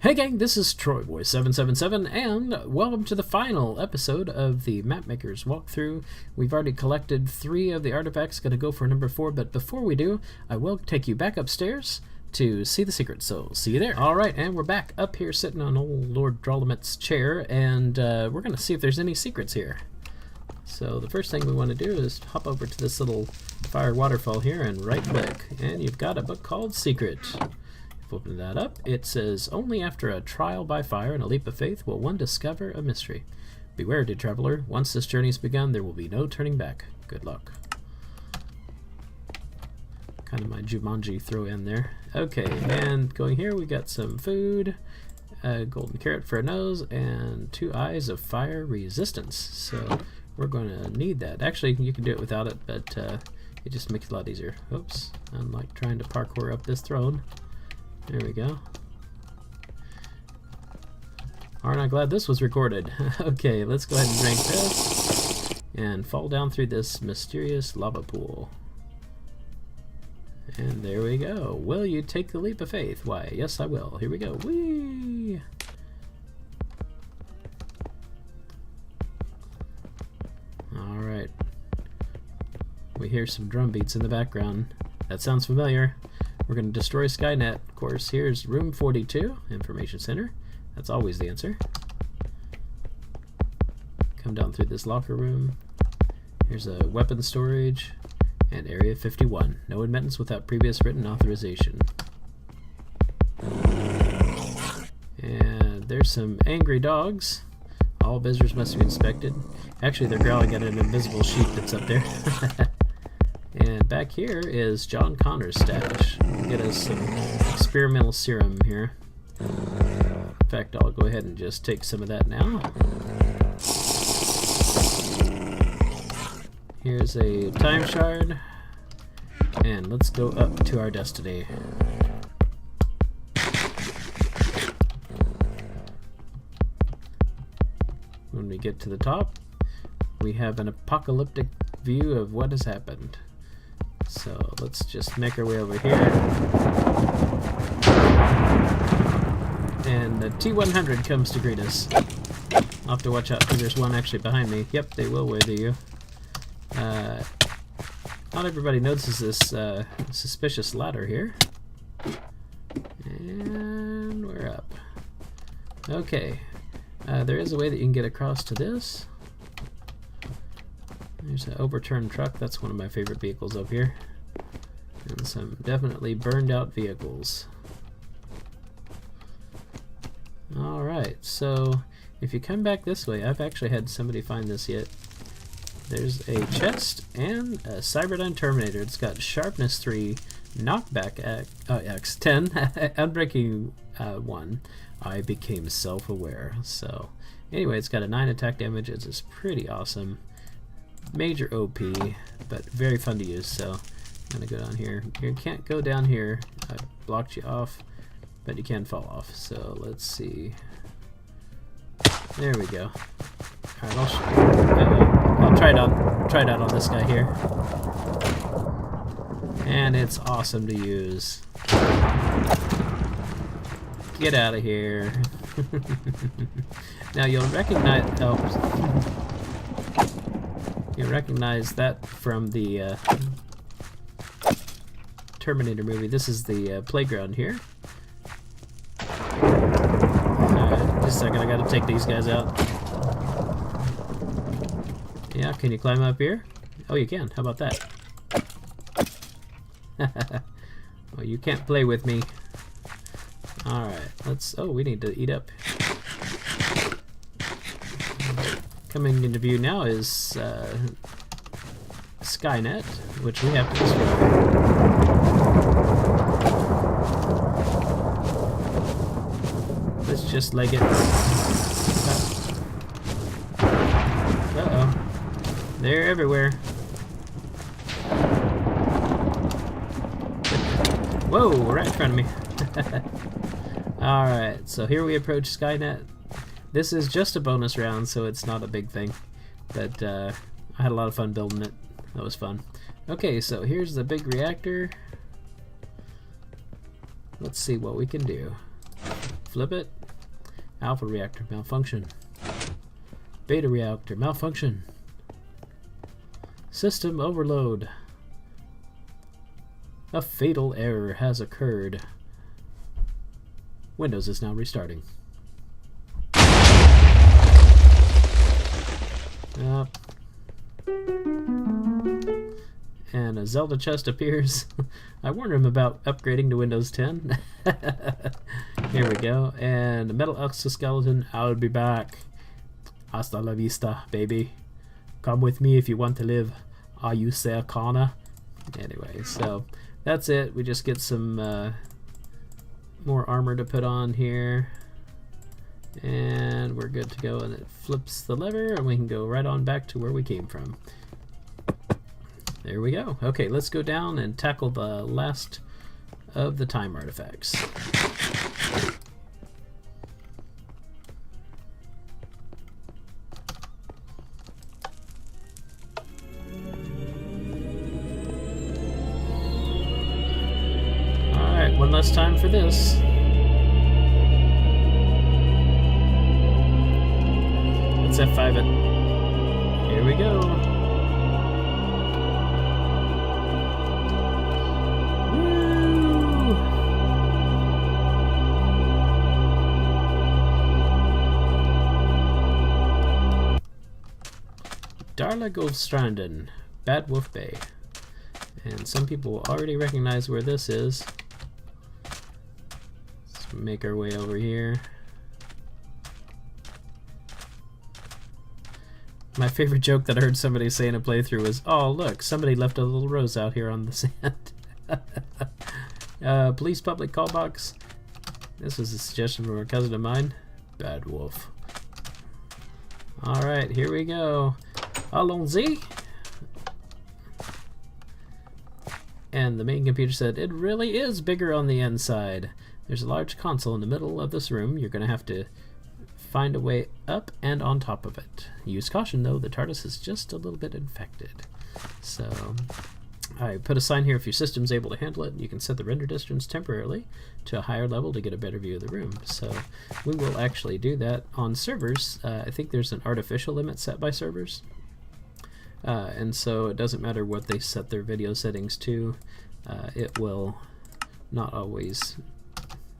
Hey gang, this is TroyBoy777 and welcome to the final episode of the Mapmakers walkthrough. We've already collected 3 of the artifacts, gonna go for number 4, but before we do, I will take you back upstairs to see the secret, so see you there. Alright, and we're back up here sitting on old Lord Drolamet's chair, and we're gonna see if there's any secrets here. So the first thing we want to do is hop over to this little fire waterfall here and right click, and you've got a book called Secret. Open that up, it says, only after a trial by fire and a leap of faith will one discover a mystery. Beware, dear traveler, once this journey's begun, there will be no turning back. Good luck. Kind of my Jumanji throw in there. Okay, and going here, we got some food, a golden carrot for a nose, and 2 eyes of fire resistance. So we're going to need that. Actually, you can do it without it, but it just makes it a lot easier. Oops, unlike trying to parkour up this throne. There we go. Aren't I glad this was recorded? Okay, let's go ahead and drink this and fall down through this mysterious lava pool. And there we go. Will you take the leap of faith? Why, yes I will. Here we go. Whee! Alright. We hear some drum beats in the background. That sounds familiar. We're going to destroy Skynet Course. Here's room 42, Information Center. That's always the answer. Come down through this locker room. Here's a weapon storage. And Area 51. No admittance without previous written authorization. And there's some angry dogs. All visitors must be inspected. Actually, they're growling at an invisible sheep that's up there. And back here is John Connor's stash. We'll get us some experimental serum here. In fact, I'll go ahead and just take some of that now. Here's a time shard. And let's go up to our destiny. When we get to the top, we have an apocalyptic view of what has happened. So let's just make our way over here. And the T-100 comes to greet us. I'll have to watch out because there's one actually behind me. Yep, they will wave at you. Not everybody notices this suspicious ladder here. And we're up. Okay. There is a way that you can get across to this. There's an overturned truck. That's one of my favorite vehicles up here. And some definitely burned out vehicles. Alright, so if you come back this way, I've actually had somebody find this yet. There's a chest and a Cyberdyne Terminator. It's got sharpness 3, knockback X 10, unbreaking 1. I became self-aware. So anyway, it's got a 9 attack damage. It's just pretty awesome. Major OP, but very fun to use. So I'm gonna go down here. You can't go down here. I blocked you off, but you can fall off. So let's see. There we go. All right, I'll try it out on this guy here, and it's awesome to use. Get out of here. Now you'll recognize. You recognize that from the Terminator movie. This is the playground here. Just a second, I gotta take these guys out. Yeah, can you climb up here? Oh, you can. How about that? Well, you can't play with me. Alright, let's... Oh, we need to eat up. Coming into view now is Skynet, which we have to destroy. Let's just leg it. Uh-oh. They're everywhere. Whoa, right in front of me. Alright, so here we approach Skynet. This is just a bonus round, so it's not a big thing. But I had a lot of fun building it. That was fun. Okay, so here's the big reactor. Let's see what we can do. flip it. Alpha reactor malfunction. Beta reactor malfunction. System overload. A fatal error has occurred. Windows is now restarting. And a Zelda chest appears. I warned him about upgrading to Windows 10. Here we go. And a metal exoskeleton. I'll be back. Hasta la vista, baby. Come with me if you want to live. Are you Sarah Connor? Anyway, so that's it. We just get some more armor to put on here. And we're good to go. And it flips the lever and we can go right on back to where we came from. There we go. Okay, let's go down and tackle the last of the time artifacts. Alright, one last time for this. Let's F5 it. Here we go. Darla Goldstranden, Bad Wolf Bay. And some people will already recognize where this is. Let's make our way over here. My favorite joke that I heard somebody say in a playthrough was, "Oh look, somebody left a little rose out here on the sand." Police public call box. This was a suggestion from a cousin of mine. Bad Wolf. Alright, here we go. Allons-y. And the main computer said, "It really is bigger on the inside. There's a large console in the middle of this room. You're going to have to find a way up and on top of it. Use caution though, the TARDIS is just a little bit infected." So I put a sign here: if your system's able to handle it, you can set the render distance temporarily to a higher level to get a better view of the room. So we will actually do that on servers. I think there's an artificial limit set by servers. And so it doesn't matter what they set their video settings to, it will not always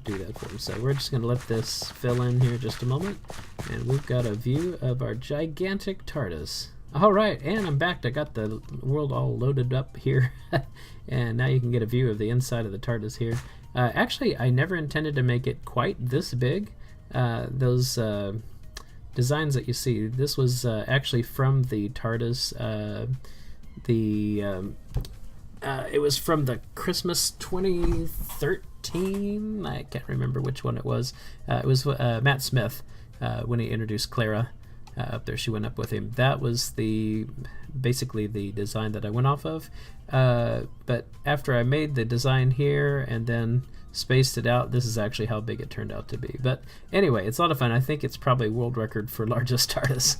do that for them. So we're just going to let this fill in here just a moment, and we've got a view of our gigantic TARDIS. Alright, and I'm back. I got the world all loaded up here, and now you can get a view of the inside of the TARDIS here. Actually, I never intended to make it quite this big. Those designs that you see, this was actually from the TARDIS. It was from the Christmas 2013. I can't remember which one it was. It was Matt Smith when he introduced Clara up there. She went up with him. That was basically the design that I went off of. But after I made the design here and then spaced it out, this is actually how big it turned out to be. But anyway, it's a lot of fun. I think it's probably world record for largest TARDIS.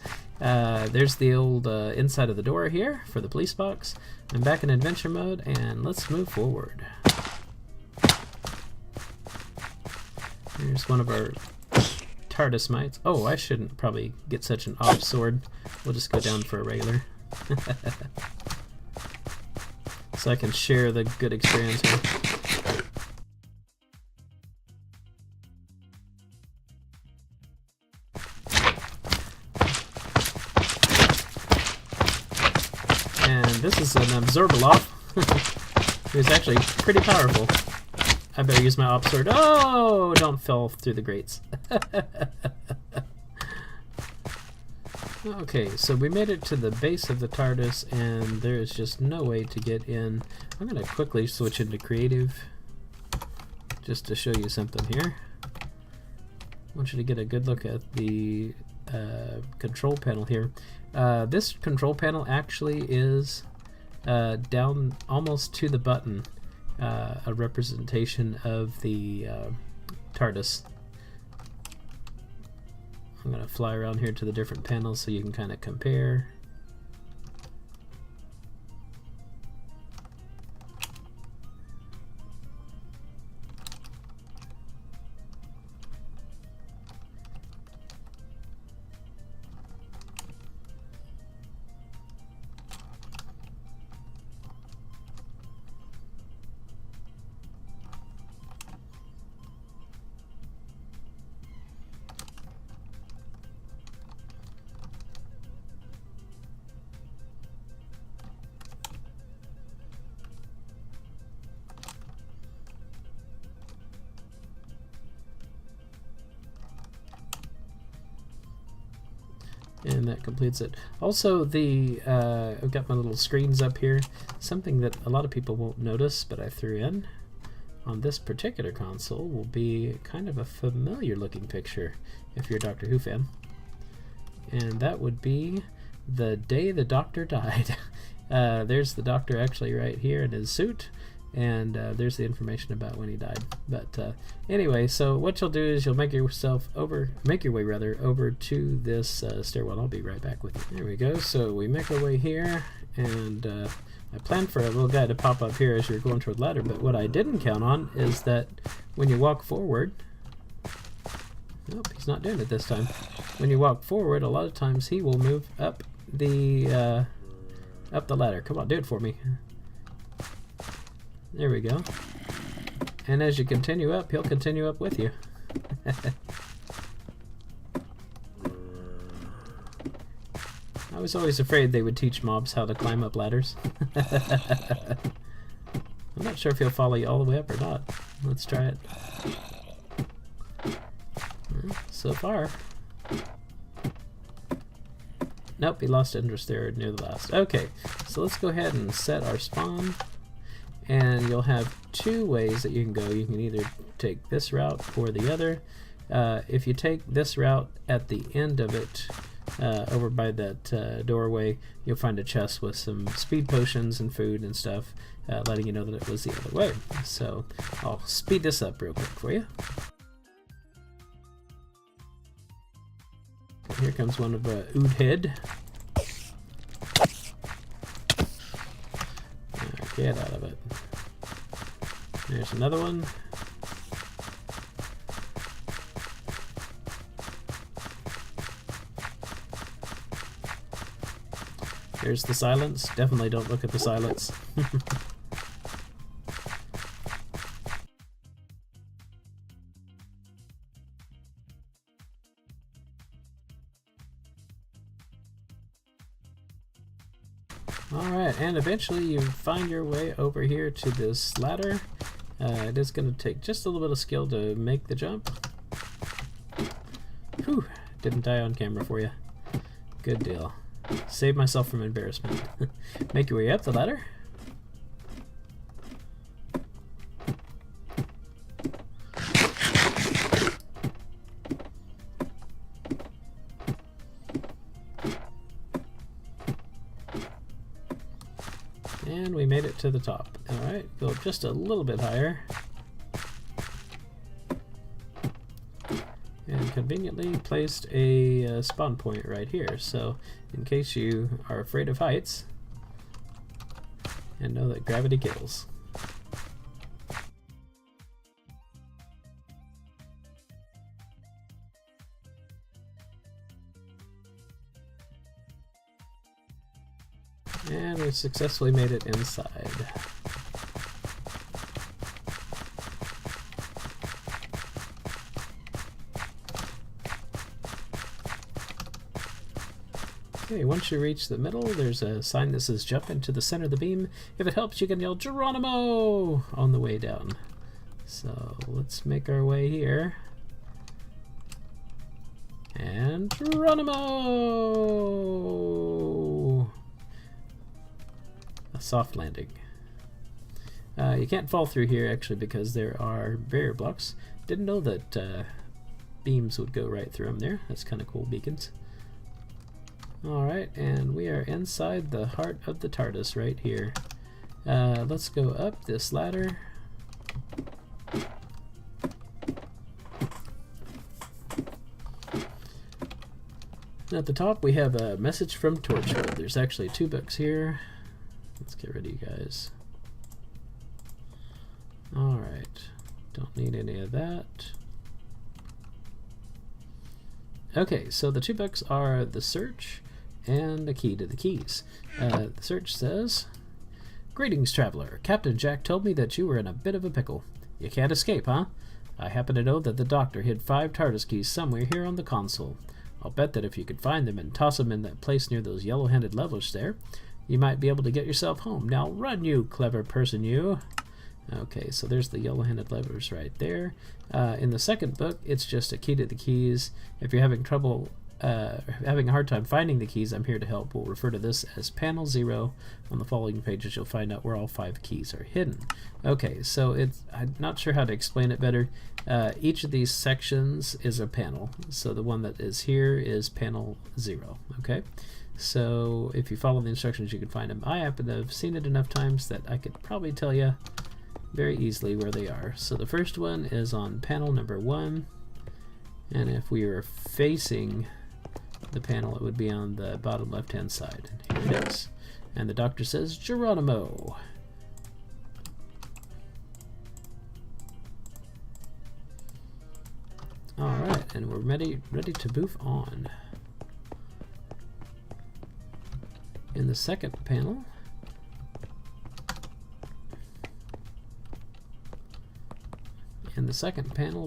There's the old inside of the door here for the police box. I'm back in adventure mode, and let's move forward. Here's one of our TARDIS mites. Oh, I shouldn't probably get such an off sword. We'll just go down for a regular. So I can share the good experience here. And this is an Absorbeloff. It's actually pretty powerful. I better use my op sword. Oh, don't fall through the grates. Okay, so we made it to the base of the TARDIS, and there is just no way to get in. I'm going to quickly switch into creative just to show you something here. I want you to get a good look at the control panel here. This control panel actually is down almost to the button, a representation of the TARDIS. I'm going to fly around here to the different panels so you can kind of compare. And that completes it. Also, the I've got my little screens up here. Something that a lot of people won't notice, but I threw in on this particular console will be kind of a familiar looking picture if you're a Doctor Who fan. And that would be the day the Doctor died. There's the Doctor actually right here in his suit, and there's the information about when he died. But anyway, so what you'll do is you'll make your way over to this stairwell. I'll be right back with you. There we go. So we make our way here, and I planned for a little guy to pop up here as you're going toward the ladder, but what I didn't count on is that when you walk forward, nope, he's not doing it this time. When you walk forward, a lot of times he will move up the ladder. Come on, do it for me. There we go. And as you continue up, he'll continue up with you. I was always afraid they would teach mobs how to climb up ladders. I'm not sure if he'll follow you all the way up or not. Let's try it. So far. Nope, he lost interest there near the last. Okay, so let's go ahead and set our spawn. And you'll have two ways that you can go. You can either take this route or the other. If you take this route, at the end of it, over by that doorway, you'll find a chest with some speed potions and food and stuff, letting you know that it was the other way. So I'll speed this up real quick for you. Here comes one of Oodhead. Get out of it. There's another one. There's the silence. Definitely don't look at the silence. Alright, and eventually you find your way over here to this ladder. It is going to take just a little bit of skill to make the jump. Whew, didn't die on camera for you. Good deal. Save myself from embarrassment. Make your way up the ladder. And we made it to the top. Alright, go up just a little bit higher. And conveniently placed a spawn point right here. So in case you are afraid of heights, and know that gravity kills. And we successfully made it inside. Okay, once you reach the middle, there's a sign that says jump into the center of the beam. If it helps, you can yell Geronimo on the way down. So let's make our way here. And Geronimo! A soft landing. You can't fall through here actually because there are barrier blocks. Didn't know that beams would go right through them there. That's kind of cool, beacons. Alright, and we are inside the heart of the TARDIS right here. Let's go up this ladder. At the top we have a message from Torchwood. There's actually 2 books here. Let's get rid of you guys. Alright, don't need any of that. Okay, so the 2 books are The Search and The Key to the Keys. The Search says, "Greetings, traveler. Captain Jack told me that you were in a bit of a pickle. You can't escape, huh? I happen to know that the Doctor hid 5 TARDIS keys somewhere here on the console. I'll bet that if you could find them and toss them in that place near those yellow-handed levers there, you might be able to get yourself home. Now run, you clever person, you." Okay, so there's the yellow-handed levers right there. In the second book, it's just a key to the keys. If you're having trouble having a hard time finding the keys, I'm here to help. We'll refer to this as panel 0. On the following pages, you'll find out where all 5 keys are hidden. Okay, so I'm not sure how to explain it better. Each of these sections is a panel. So the one that is here is panel 0. Okay, so if you follow the instructions, you can find them. I happen to have seen it enough times that I could probably tell you very easily where they are. So the first one is on panel number 1, and if we were facing the panel, it would be on the bottom left-hand side. And here it is. And the doctor says, Geronimo. Alright, and we're ready to move on. In the second panel,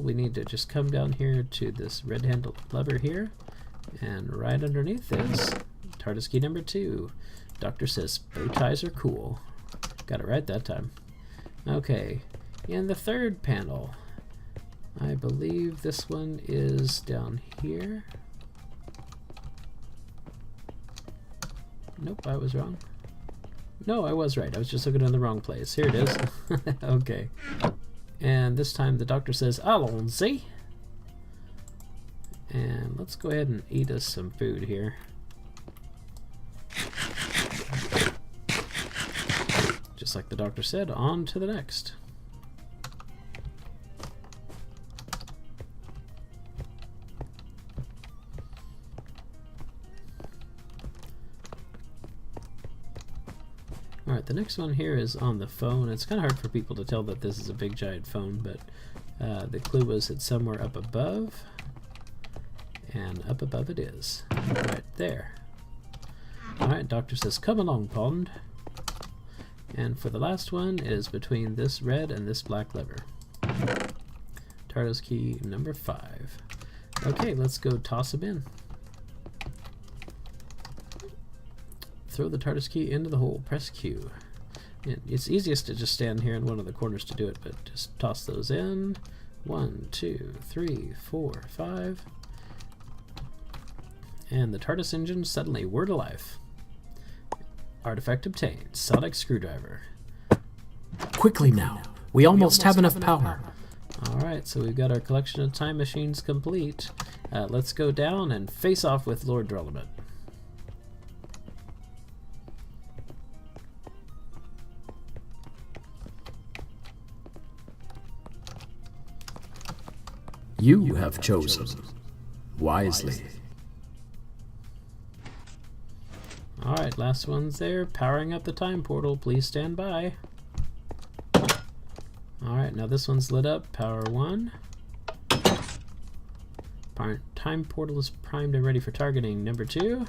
we need to just come down here to this red handled lever here, and right underneath this, TARDIS key number 2. Doctor says bow ties are cool. Got it right that time. Okay, in the third panel, I believe this one is down here. Nope, I was wrong. No, I was right. I was just looking in the wrong place. Here it is. Okay. And this time the doctor says, Allons-y. And let's go ahead and eat us some food here. Just like the doctor said, on to the next. Alright, the next one here is on the phone. It's kind of hard for people to tell that this is a big giant phone, but the clue was it's somewhere up above. And up above it is. Right there. Alright, doctor says, come along, pond. And for the last one, it is between this red and this black lever. TARDIS key number 5. Okay, let's go toss him in. Throw the TARDIS key into the hole. Press Q. It's easiest to just stand here in one of the corners to do it, but just toss those in. 1, 2, 3, 4, 5. And the TARDIS engine suddenly whirred to life. Artifact obtained. Sonic screwdriver. Quickly now. We almost have enough power. Alright, so we've got our collection of time machines complete. Let's go down and face off with Lord Drollimut. You have chosen wisely. Alright, last one's there. Powering up the time portal. Please stand by. Alright, now this one's lit up. Power 1. Time portal is primed and ready for targeting. Number 2.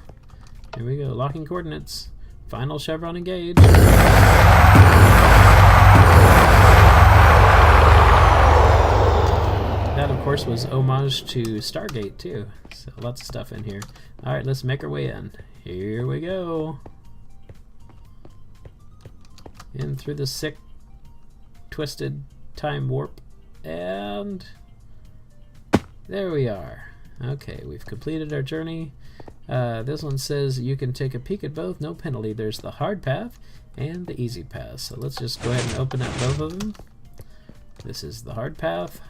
Here we go. Locking coordinates. Final chevron engage. That, of course, was homage to Stargate, too. So lots of stuff in here. Alright, let's make our way in. Here we go. In through the sick, twisted time warp. And there we are. Okay, we've completed our journey. This one says you can take a peek at both, no penalty. There's the hard path and the easy path. So let's just go ahead and open up both of them. This is the hard path.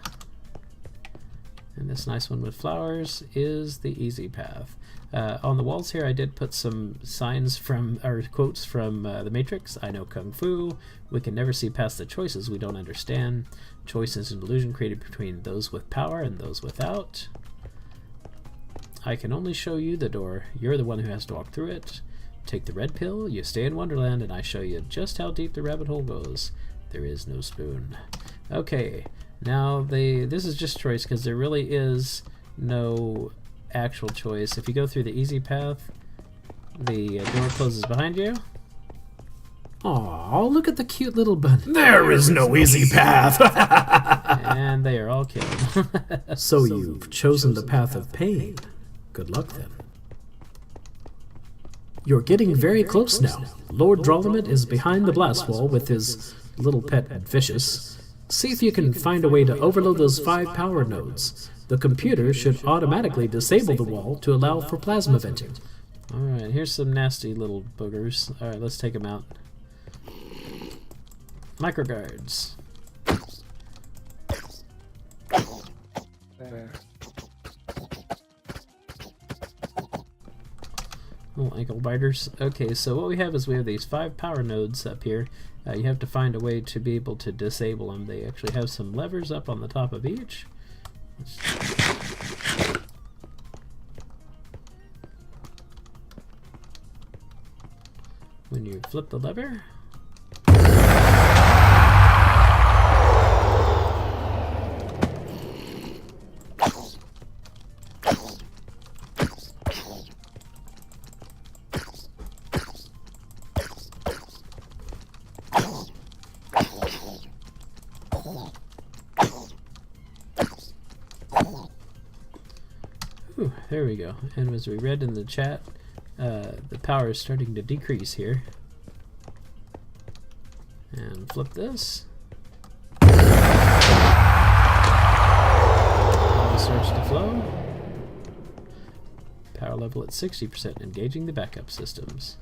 And this nice one with flowers is the easy path. On the walls here I did put some signs from, or quotes from the Matrix. I know Kung Fu. We can never see past the choices we don't understand. Choice is an illusion created between those with power and those without. I can only show you the door. You're the one who has to walk through it. Take the red pill, you stay in Wonderland, and I show you just how deep the rabbit hole goes. There is no spoon. Okay. Now, this is just choice because there really is no actual choice. If you go through the easy path, the door closes behind you. Aw, look at the cute little bunny. There is no easy path. And they are all killed. So you've chosen the path of pain. Good luck then. You're getting very close now. Lord Drollimut is behind the blast wall with his little pet Vicious. See if you can find a way to overload those 5 power nodes. The computer should automatically disable the wall to allow for plasma venting. Alright, here's some nasty little boogers. Alright, let's take them out. Microguards. Little ankle biters. Okay, so what we have is we have these 5 power nodes up here. You have to find a way to be able to disable them. They actually have some levers up on the top of each. When you flip the lever, whew, there we go. And as we read in the chat, the power is starting to decrease here. And flip this. Power starts to flow. Power level at 60%, engaging the backup systems.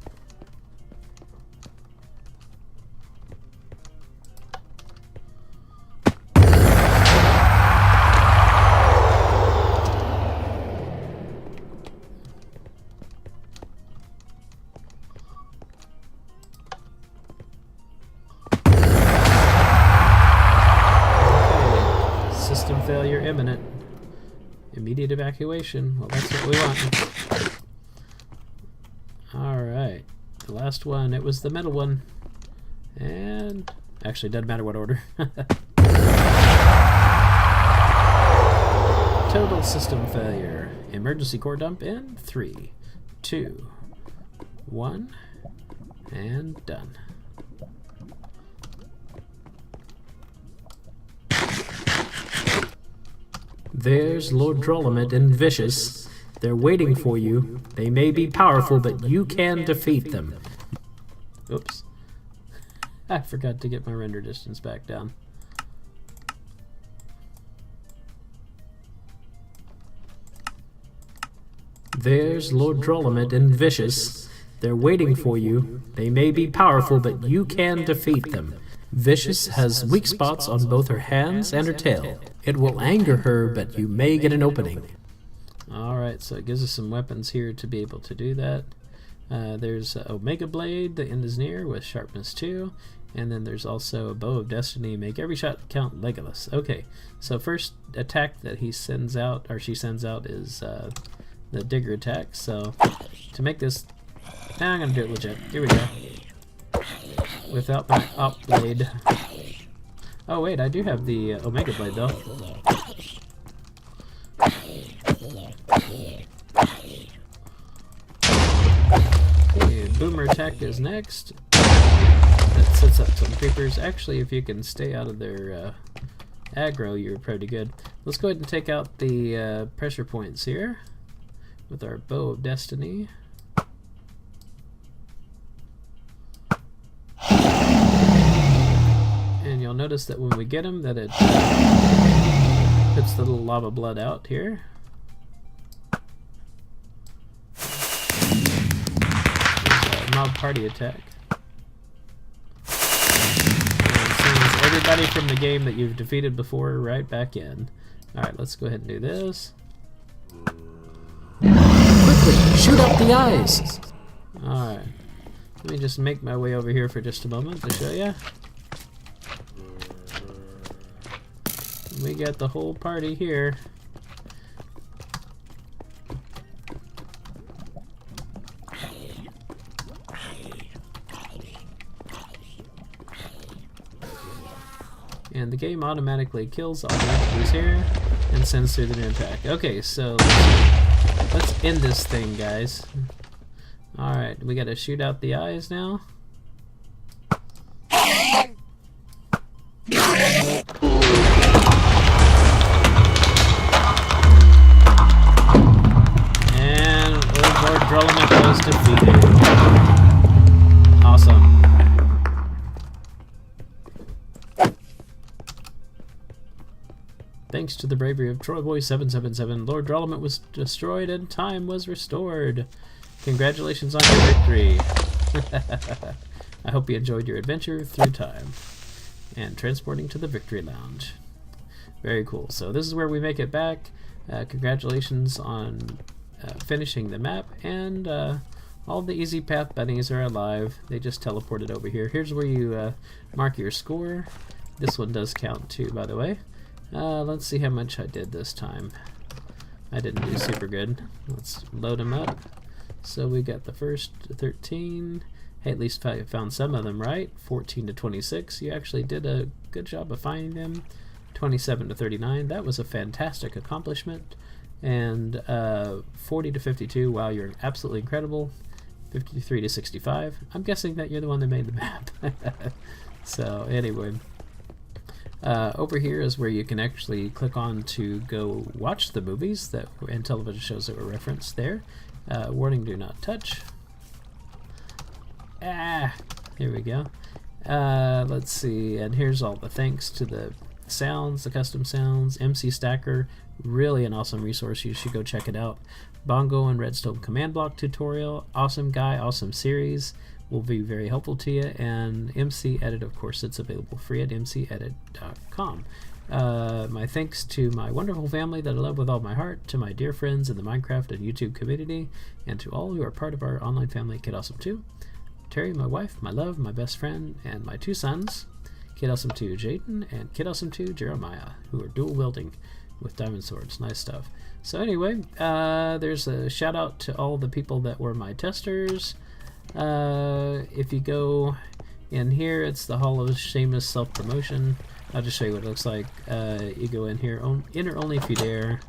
System failure imminent. Immediate evacuation. Well, that's what we want. Alright. The last one. It was the middle one. And actually, doesn't matter what order. Total system failure. Emergency core dump in 3, 2, 1, and done. There's Lord Drolomit and Vicious. They're waiting for you. They may be powerful, but you can defeat them. Oops. I forgot to get my render distance back down. There's Lord Drolomit and Vicious. They're waiting for you. They may be powerful, but you can defeat them. Vicious has weak spots on both her hands and her tail. It will anger her, but you may get an opening. Alright, so it gives us some weapons here to be able to do that. There's Omega Blade, the end is near, with sharpness 2. And then there's also a Bow of Destiny, make every shot count Legolas. Okay, so first attack that he sends out, or she sends out, is the Digger attack. So to make this, now I'm going to do it legit. Here we go. Without my Op Blade. Oh wait, I do have the Omega Blade though. Okay, Boomer attack is next. That sets up some creepers. Actually, if you can stay out of their aggro, you're pretty good. Let's go ahead and take out the pressure points here with our Bow of Destiny. And you'll notice that when we get them, that it puts the little lava blood out here. There's a mob party attack. And it sends everybody from the game that you've defeated before right back in. Alright, let's go ahead and do this. Quickly, shoot out the eyes! Alright. Let me just make my way over here for just a moment to show you. We got the whole party here. And the game automatically kills all the enemies here and sends through the new attack. Okay, so let's end this thing, guys. Alright, we gotta shoot out the eyes now. Drolomit was defeated. Awesome. to the bravery of Troy Boy 777, Lord Drollement was destroyed and time was restored. Congratulations on your victory. I hope you enjoyed your adventure through time and transporting to the Victory Lounge. Very cool. So this is where we make it back. Congratulations on finishing the map, and all the Easy Path bunnies are alive. They just teleported over here. Here's where you mark your score. This one does count too, by the way. Let's see how much I did this time. I didn't do super good. Let's load them up. So we got the first 13. Hey, at least I found some of them right. 14 to 26. You actually did a good job of finding them. 27 to 39. That was a fantastic accomplishment. And 40 to 52. Wow, you're absolutely incredible. 53 to 65. I'm guessing that you're the one that made the map. So anyway, over here is where you can actually click on to go watch the movies that and television shows that were referenced there. Warning: do not touch. Here we go. Let's see, and here's all the thanks to the sounds, the custom sounds. MC Stacker, really an awesome resource. You should go check it out. Bongo and Redstone command block tutorial, awesome guy, awesome series, will be very helpful to you. And MC Edit, of course, it's available free at mcedit.com. My thanks to my wonderful family that I love with all my heart, to my dear friends in the Minecraft and YouTube community, and to all who are part of our online family, KidAwesomeTwo. Terry, my wife, my love, my best friend, and my two sons, KidAwesomeTwo Jaden and KidAwesomeTwo Jeremiah, who are dual wielding with diamond swords. Nice stuff. So anyway, there's a shout out to all the people that were my testers. If you go in here, it's the Hall of Shameless Self-Promotion. I'll just show you what it looks like. You go in here, enter only if you dare.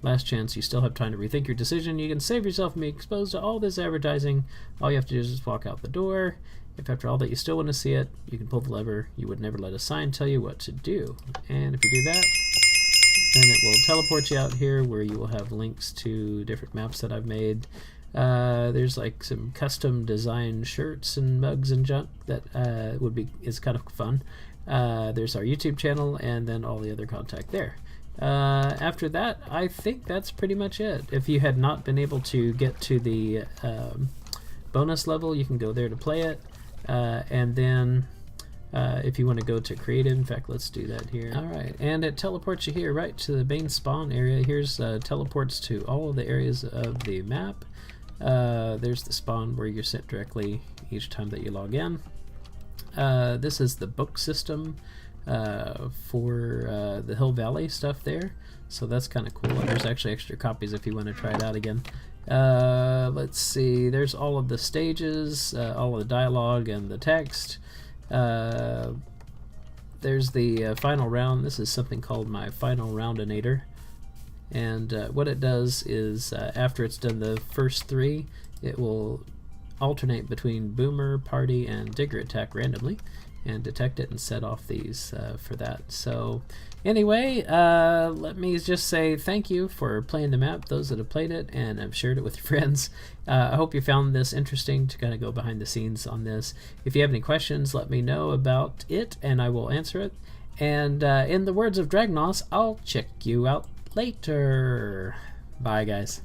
Last chance, you still have time to rethink your decision. You can save yourself from being exposed to all this advertising. All you have to do is just walk out the door. If after all that you still want to see it, you can pull the lever. You would never let a sign tell you what to do. And if you do that, then it will teleport you out here where you will have links to different maps that I've made. There's like some custom design shirts and mugs and junk that is kind of fun. There's our YouTube channel and then all the other contact there. After that, I think that's pretty much it. If you had not been able to get to the bonus level, you can go there to play it. And then if you want to go to creative, in fact, let's do that here. Alright, and it teleports you here right to the main spawn area. Here's teleports to all of the areas of the map. There's the spawn where you're sent directly each time that you log in. This is the book system for the Hill Valley stuff there, so that's kind of cool. And there's actually extra copies if you want to try it out again. Let's see, there's all of the stages, all of the dialogue and the text. There's the final round. This is something called my final roundinator, and what it does is after it's done the first three, it will alternate between Boomer, Party, and Digger attack randomly and detect it and set off these for that. So anyway, let me just say thank you for playing the map, those that have played it and have shared it with your friends. I hope you found this interesting to kind of go behind the scenes on this. If you have any questions, let me know about it and I will answer it. And in the words of Dragnos, I'll check you out later. Bye, guys.